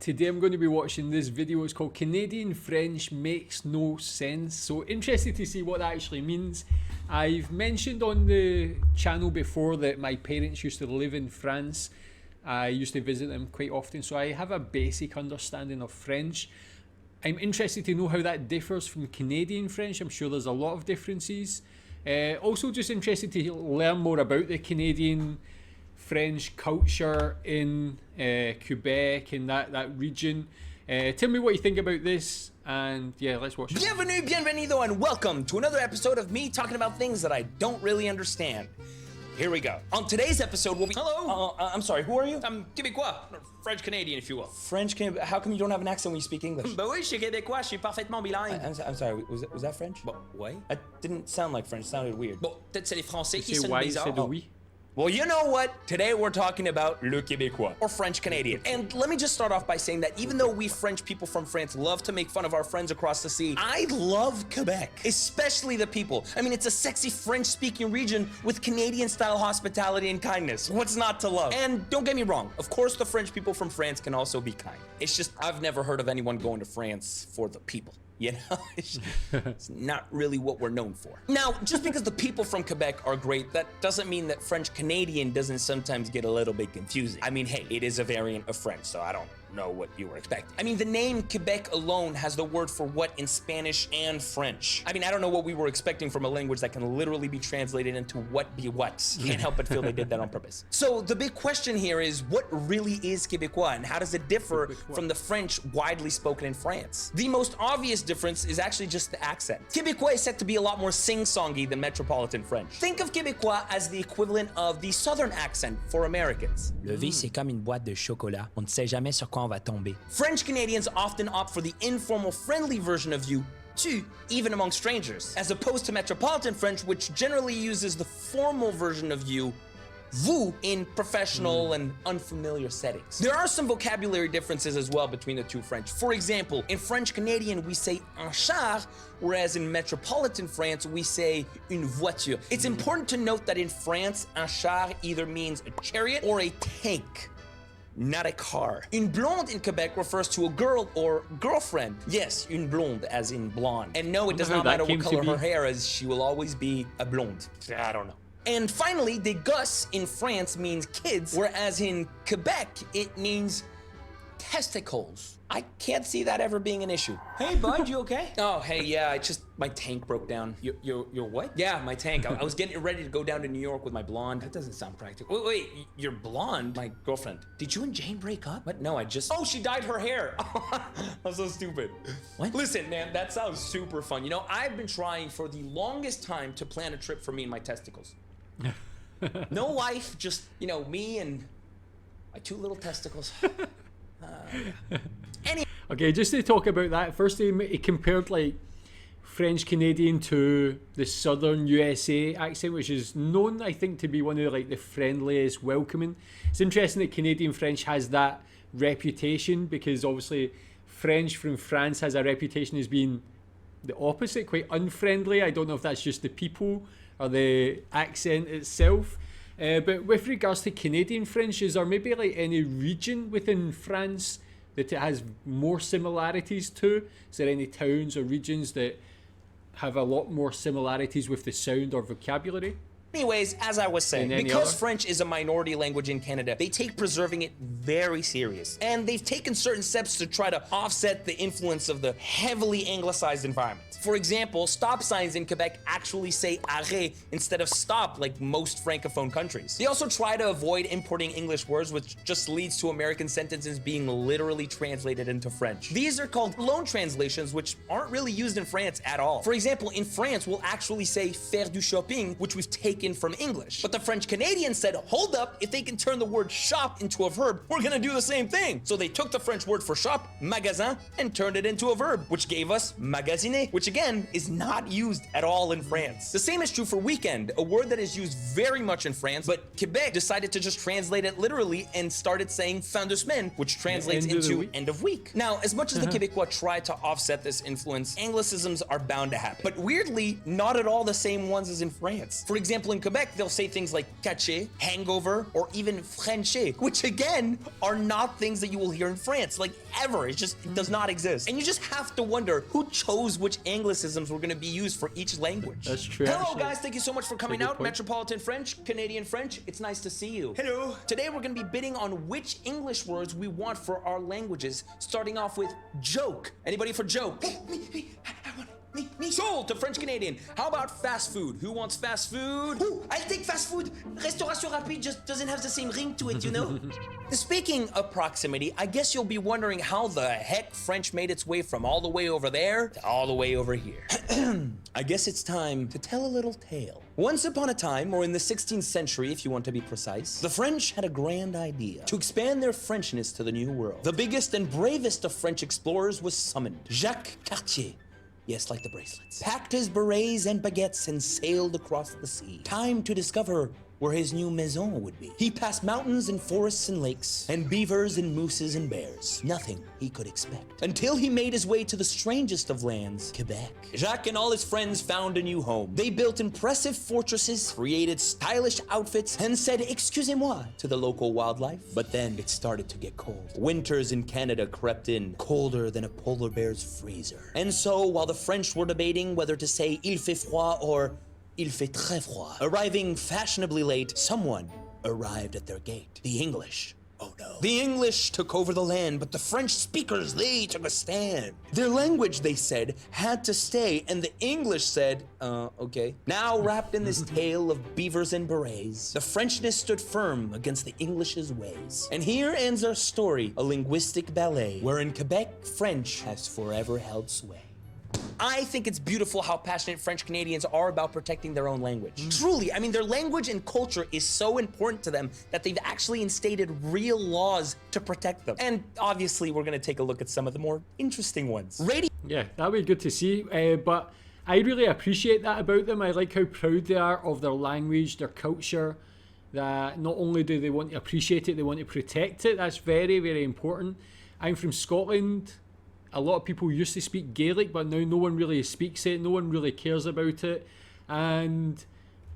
today I'm going to be watching this video. It's called Canadian French Makes No Sense. So interested to see what that actually means. I've mentioned on the channel before that my parents used to live in France. I used to visit them quite often, so I have a basic understanding of French. I'm interested to know how that differs from Canadian French. I'm sure there's a lot of differences. Also just interested to learn more about the Canadian French culture in Quebec and that region. Tell me what you think about this, and yeah, let's watch it. Bienvenido, and welcome to another episode of me talking about things that I don't really understand. Here we go. On today's episode, we'll be... Hello? I'm sorry, who are you? I'm Quebecois, French Canadian, if you will. French Canadian. How come you don't have an accent when you speak English? Bah oui, je suis Québécois, je suis parfaitement bilingue. I'm sorry, was that French? Bon, ouais. It didn't sound like French, it sounded weird. Bon, peut-être c'est les Français qui C'est sont ouais, bizarres. c'est de oui. Well, you know what? Today we're talking about le Québécois, or French Canadian. And let me just start off by saying that even though we French people from France love to make fun of our friends across the sea, I love Quebec, especially the people. I mean, it's a sexy French-speaking region with Canadian-style hospitality and kindness. What's not to love? And don't get me wrong, of course the French people from France can also be kind. It's just, I've never heard of anyone going to France for the people. You know, it's not really what we're known for. Now, just because the people from Quebec are great, that doesn't mean that French Canadian doesn't sometimes get a little bit confusing. I mean, hey, it is a variant of French, so I don't know what you were expecting. I mean, the name Quebec alone has the word for what in Spanish and French. I mean, I don't know what we were expecting from a language that can literally be translated into what be what. Can't help but feel they did that on purpose. So the big question here is, what really is Quebecois, and how does it differ from the French widely spoken in France? The most obvious difference is actually just the accent. Quebecois is said to be a lot more sing-songy than Metropolitan French. Think of Quebecois as the equivalent of the Southern accent for Americans. Le V, c'est comme une boîte de chocolat. On ne sait jamais sur quoi on va tomber. French Canadians often opt for the informal, friendly version of you, tu, even among strangers, as opposed to Metropolitan French, which generally uses the formal version of you, vous, in professional and unfamiliar settings. There are some vocabulary differences as well between the two French. For example, in French Canadian, we say un char, whereas in Metropolitan France, we say une voiture. It's important to note that in France, un char either means a chariot or a tank, not a car. Une blonde in Quebec refers to a girl or girlfriend. Yes, une blonde, as in blonde. And no, it does not matter what color her hair is, she will always be a blonde. I don't know. And finally, des gosses in France means kids, whereas in Quebec, it means testicles. I can't see that ever being an issue. Hey, bud, you okay? Oh, hey, yeah, my tank broke down. Your what? Yeah, my tank. I was getting ready to go down to New York with my blonde. That doesn't sound practical. Wait, you're blonde? My girlfriend. Did you and Jane break up? What? No, Oh, she dyed her hair. I'm so stupid. What? Listen, man, that sounds super fun. You know, I've been trying for the longest time to plan a trip for me and my testicles. No wife, just, you know, me and my two little testicles. Okay, just to talk about that, first he compared like French Canadian to the Southern USA accent, which is known, I think, to be one of like the friendliest, welcoming. It's interesting that Canadian French has that reputation, because obviously French from France has a reputation as being the opposite, quite unfriendly. I don't know if that's just the people or the accent itself. But with regards to Canadian French, is there maybe like any region within France that it has more similarities to? Is there any towns or regions that have a lot more similarities with the sound or vocabulary? Anyways, as I was saying, And because other? French is a minority language in Canada, they take preserving it very serious. And they've taken certain steps to try to offset the influence of the heavily anglicized environment. For example, stop signs in Quebec actually say arrêt instead of stop, like most francophone countries. They also try to avoid importing English words, which just leads to American sentences being literally translated into French. These are called loan translations, which aren't really used in France at all. For example, in France, we'll actually say faire du shopping, which we've taken from English. But the French Canadians said, hold up, if they can turn the word shop into a verb, we're gonna do the same thing. So they took the French word for shop, magasin, and turned it into a verb, which gave us magasiner, which again is not used at all in France. The same is true for weekend, a word that is used very much in France, but Quebec decided to just translate it literally and started saying fin de semaine, which translates into end of week. Now, as much as the Quebecois tried to offset this influence, Anglicisms are bound to happen. But weirdly, not at all the same ones as in France. For example, example, in Quebec, they'll say things like caché, hangover, or even Francais, which again are not things that you will hear in France, like ever. It does not exist. And you just have to wonder who chose which Anglicisms were going to be used for each language. That's true. Hello, actually. guys. Thank you so much for coming good out. point. Metropolitan French, Canadian French. It's nice to see you. Hello. Today, we're going to be bidding on which English words we want for our languages, starting off with joke. Anybody for joke? Me. I want me. Sold to French Canadian. How about fast food? Who wants fast food? Ooh, I'll take fast food. Restauration rapide just doesn't have the same ring to it, you know? Speaking of proximity, I guess you'll be wondering how the heck French made its way from all the way over there to all the way over here. I guess it's time to tell a little tale. Once upon a time, or in the 16th century if you want to be precise, the French had a grand idea to expand their Frenchness to the New World. The biggest and bravest of French explorers was summoned, Jacques Cartier. Yes, like the bracelets. Packed his berets and baguettes and sailed across the sea. Time to discover where his new maison would be. He passed mountains and forests and lakes, and beavers and mooses and bears. Nothing he could expect. Until he made his way to the strangest of lands, Quebec. Jacques and all his friends found a new home. They built impressive fortresses, created stylish outfits, and said excusez-moi to the local wildlife. But then it started to get cold. Winters in Canada crept in, colder than a polar bear's freezer. And so, while the French were debating whether to say il fait froid or il fait très froid, arriving fashionably late, someone arrived at their gate. The English. Oh no. The English took over the land, but the French speakers, they took a stand. Their language, they said, had to stay, and the English said, okay. Now wrapped in this tale of beavers and berets, the Frenchness stood firm against the English's ways. And here ends our story, a linguistic ballet, where in Quebec, French has forever held sway. I think it's beautiful how passionate French Canadians are about protecting their own language. Truly, I mean, their language and culture is so important to them that they've actually instated real laws to protect them. And obviously, we're gonna take a look at some of the more interesting ones. Yeah, that would be good to see. But I really appreciate that about them. I like how proud they are of their language, their culture, that not only do they want to appreciate it, they want to protect it. That's very, very important. I'm from Scotland. A lot of people used to speak Gaelic, but now no one really speaks it. No one really cares about it. And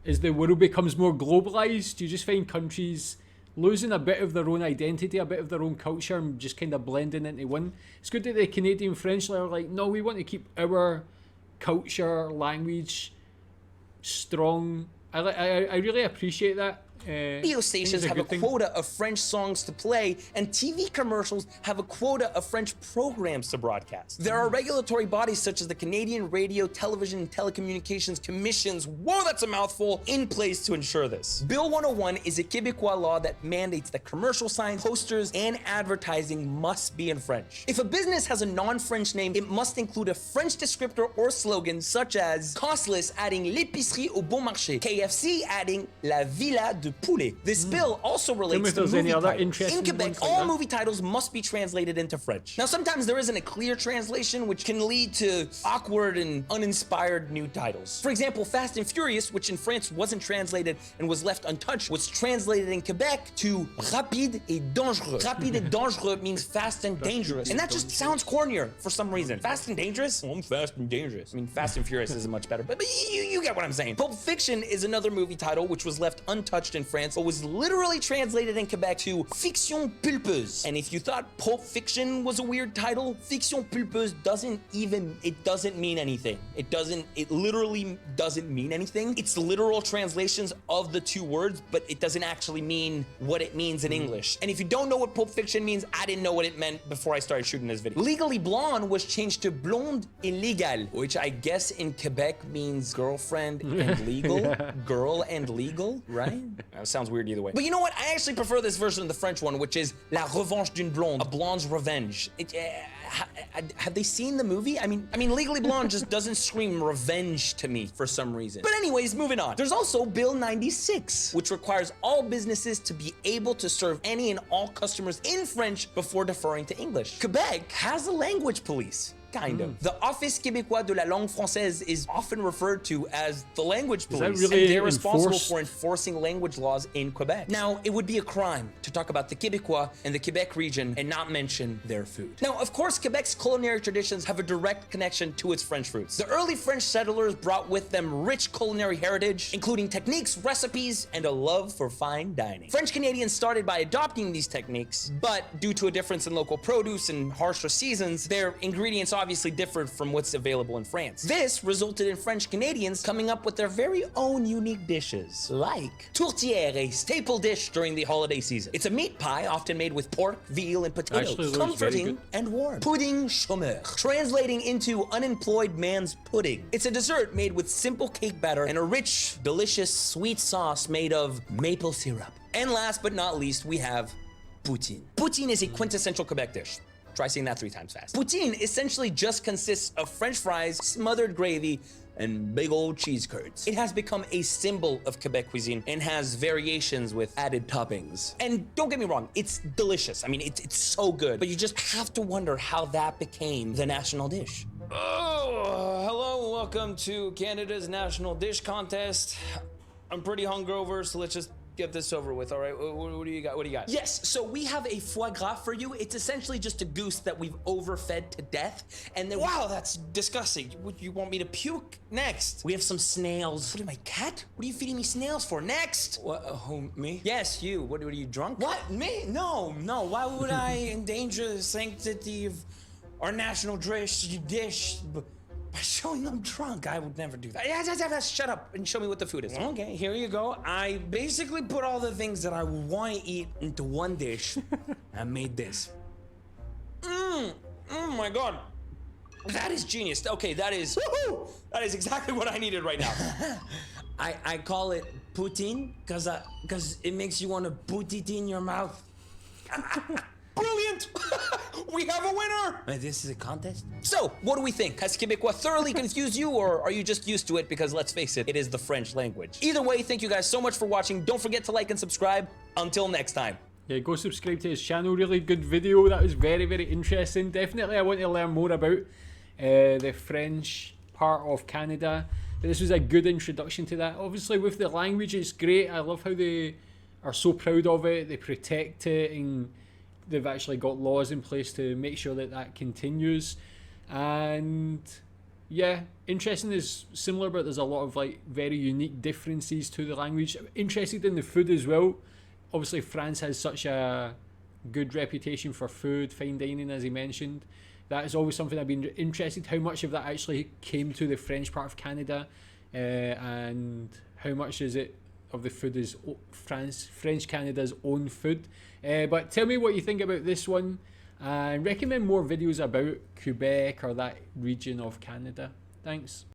as the world becomes more globalized, you just find countries losing a bit of their own identity, a bit of their own culture, and just kind of blending into one. It's good that the Canadian French are like, no, we want to keep our culture, language strong. I really appreciate that. Radio stations have a quota of French songs to play, and TV commercials have a quota of French programs to broadcast. There are regulatory bodies such as the Canadian Radio, Television, and Telecommunications Commissions, whoa, that's a mouthful, in place to ensure this. Bill 101 is a Quebecois law that mandates that commercial signs, posters, and advertising must be in French. If a business has a non-French name, it must include a French descriptor or slogan such as Costless adding l'épicerie au bon marché, KFC adding la villa de poulet. This bill also relates to movie titles. In Quebec, all movie titles must be translated into French. Now, sometimes there isn't a clear translation, which can lead to awkward and uninspired new titles. For example, Fast and Furious, which in France wasn't translated and was left untouched, was translated in Quebec to Rapide et Dangereux. Rapide et Dangereux means fast and dangerous. And that just sounds cornier for some reason. Fast and dangerous? Well, I'm fast and dangerous. I mean, Fast and Furious isn't much better, but you get what I'm saying. Pulp Fiction is another movie title which was left untouched in France, but was literally translated in Quebec to Fiction Pulpeuse. And if you thought Pulp Fiction was a weird title, Fiction Pulpeuse doesn't mean anything. It literally doesn't mean anything. It's literal translations of the two words, but it doesn't actually mean what it means in English. And if you don't know what Pulp Fiction means, I didn't know what it meant before I started shooting this video. Legally Blonde was changed to Blonde Illégale, which I guess in Quebec means girlfriend and legal. Yeah. Girl and legal, right? That sounds weird either way. But you know what? I actually prefer this version of the French one, which is La Revanche d'une Blonde, a blonde's revenge. Have they seen the movie? I mean, Legally Blonde just doesn't scream revenge to me for some reason. But anyways, moving on. There's also Bill 96, which requires all businesses to be able to serve any and all customers in French before deferring to English. Quebec has a language police. Kind of. The Office Québécois de la langue française is often referred to as the language police, really and they're responsible enforced? for enforcing language laws in Quebec. Now, it would be a crime to talk about the Québécois and the Quebec region and not mention their food. Now, of course, Quebec's culinary traditions have a direct connection to its French roots. The early French settlers brought with them rich culinary heritage, including techniques, recipes, and a love for fine dining. French Canadians started by adopting these techniques, but due to a difference in local produce and harsher seasons, their ingredients obviously differed from what's available in France. This resulted in French Canadians coming up with their very own unique dishes, like tourtière, a staple dish during the holiday season. It's a meat pie often made with pork, veal, and potatoes, Actually, looks very comforting good. and warm. Pudding chômeur, translating into unemployed man's pudding. It's a dessert made with simple cake batter and a rich, delicious sweet sauce made of maple syrup. And last but not least, we have poutine. Poutine is a quintessential Quebec dish. Try saying that 3 times fast. Poutine essentially just consists of French fries, smothered gravy, and big old cheese curds. It has become a symbol of Quebec cuisine and has variations with added toppings. And don't get me wrong, it's delicious. I mean, it's so good, but you just have to wonder how that became the national dish. Oh, hello, welcome to Canada's National Dish Contest. I'm pretty hungover, so let's just get this over with, all right? What do you got? What do you got? Yes, so we have a foie gras for you. It's essentially just a goose that we've overfed to death, and then— Wow, that's disgusting. You want me to puke? Next. We have some snails. What, am I cat? What are you feeding me snails for? Next. What, who, me? Yes, you. What, are you drunk? What, me? No. Why would I endanger the sanctity of our national dish by showing I'm drunk? I would never do that. Yeah, shut up and show me what the food is. Okay, here you go. I basically put all the things that I would want to eat into one dish. I made this. Oh my God. That is genius. Okay, that is exactly what I needed right now. I call it poutine because it makes you want to put it in your mouth. Brilliant! We have a winner! This is a contest? So, what do we think? Has Quebecois thoroughly confused you, or are you just used to it because, let's face it, it is the French language? Either way, thank you guys so much for watching. Don't forget to like and subscribe. Until next time. Yeah, go subscribe to his channel. Really good video. That was very, very interesting. Definitely, I want to learn more about the French part of Canada. But this was a good introduction to that. Obviously, with the language, it's great. I love how they are so proud of it. They protect it, and they've actually got laws in place to make sure that that continues. And yeah, interesting is similar, but there's a lot of like very unique differences to the language. Interested in the food as well. Obviously, France has such a good reputation for food, fine dining, as he mentioned. That is always something I've been interested. How much of that actually came to the French part of Canada, and how much is it of the food is French Canada's own food. But tell me what you think about this one, and recommend more videos about Quebec or that region of Canada. Thanks.